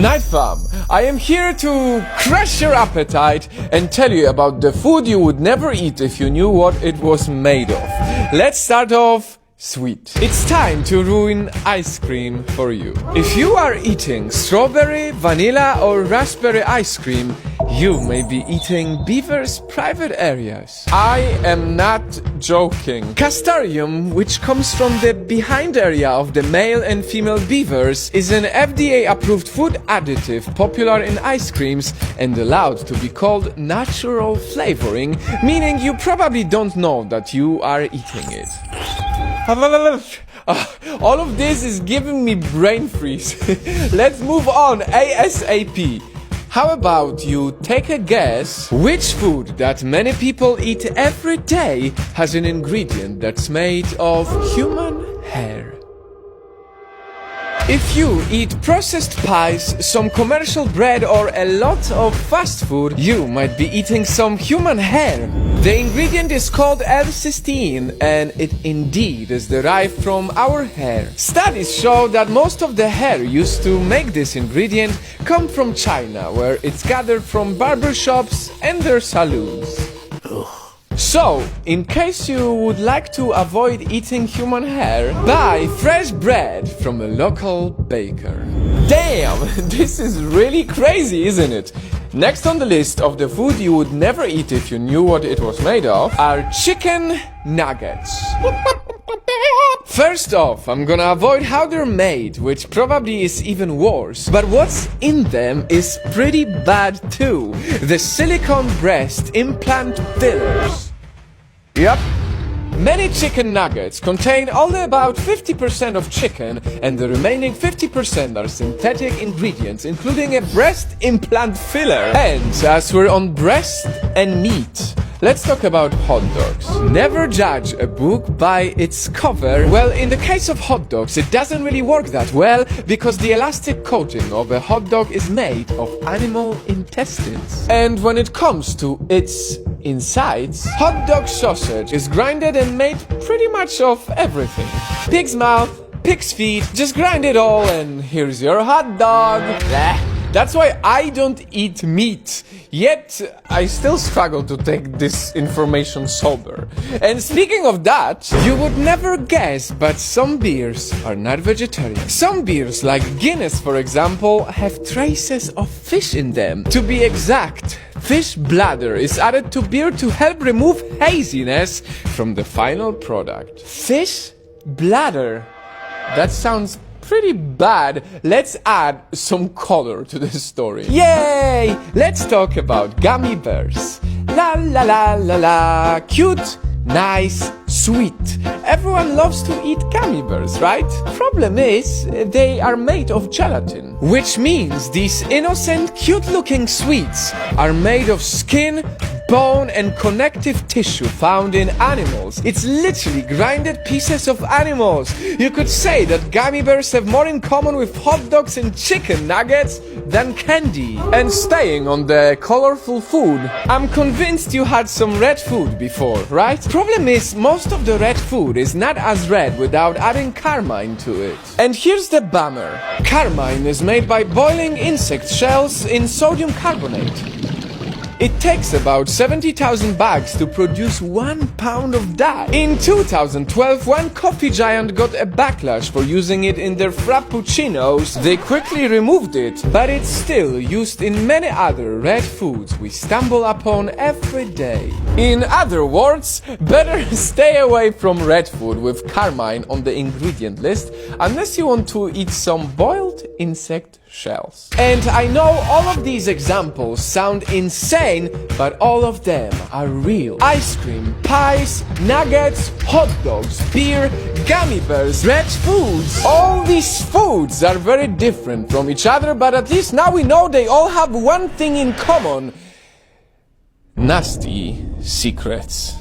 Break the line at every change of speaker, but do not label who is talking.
Night Fam, I am here to crush your appetite and tell you about the food you would never eat if you knew what it was made of. Let's start off sweet. It's time to ruin ice cream for you. If you are eating strawberry, vanilla or raspberry ice cream, you may be eating beaver's private areas. I am not joking. Castoreum, which comes from the behind area of the male and female beavers, is an FDA-approved food additive popular in ice creams and allowed to be called natural flavoring, meaning you probably don't know that you are eating it. All of this is giving me brain freeze. Let's move on ASAP. How about you take a guess which food that many people eat every day has an ingredient that's made of human hair? If you eat processed pies, some commercial bread or a lot of fast food, you might be eating some human hair. The ingredient is called L-cysteine and it indeed is derived from our hair. Studies show that most of the hair used to make this ingredient come from China, where it's gathered from barbershops and their saloons. So, in case you would like to avoid eating human hair, buy fresh bread from a local baker. Damn, this is really crazy, isn't it? Next on the list of the food you would never eat if you knew what it was made of are chicken nuggets. First off, I'm gonna avoid how they're made, which probably is even worse. But what's in them is pretty bad too. The silicone breast implant fillers. Yep. Many chicken nuggets contain only about 50% of chicken, and the remaining 50% are synthetic ingredients, including a breast implant filler. And as we're on breast and meat, let's talk about hot dogs. Never judge a book by its cover. Well, in the case of hot dogs, it doesn't really work that well because the elastic coating of a hot dog is made of animal intestines. And when it comes to its insides, hot dog sausage is grinded and made pretty much of everything. Pig's mouth, pig's feet, just grind it all and here's your hot dog. That's why I don't eat meat, yet I still struggle to take this information sober. And speaking of that, you would never guess, but some beers are not vegetarian. Some beers, like Guinness for example, have traces of fish in them. To be exact, fish bladder is added to beer to help remove haziness from the final product. Fish bladder? That sounds pretty bad. Let's add some color to this story. Yay! Let's talk about gummy bears. La la la la la. Cute, nice, sweet. Everyone loves to eat gummy bears, right? Problem is, they are made of gelatin, which means these innocent, cute-looking sweets are made of skin, bone and connective tissue found in animals. It's literally grinded pieces of animals. You could say that gummy bears have more in common with hot dogs and chicken nuggets than candy. And staying on the colorful food, I'm convinced you had some red food before, right? Problem is, most of the red food is not as red without adding carmine to it. And here's the bummer. Carmine is made by boiling insect shells in sodium carbonate. It takes about 70,000 bags to produce 1 pound of dye. In 2012, one coffee giant got a backlash for using it in their frappuccinos. They quickly removed it, but it's still used in many other red foods we stumble upon every day. In other words, better stay away from red food with carmine on the ingredient list unless you want to eat some boiled insect shells. And I know all of these examples sound insane, but all of them are real. Ice cream, pies, nuggets, hot dogs, beer, gummy bears, red foods. All these foods are very different from each other, but at least now we know they all have one thing in common: nasty secrets.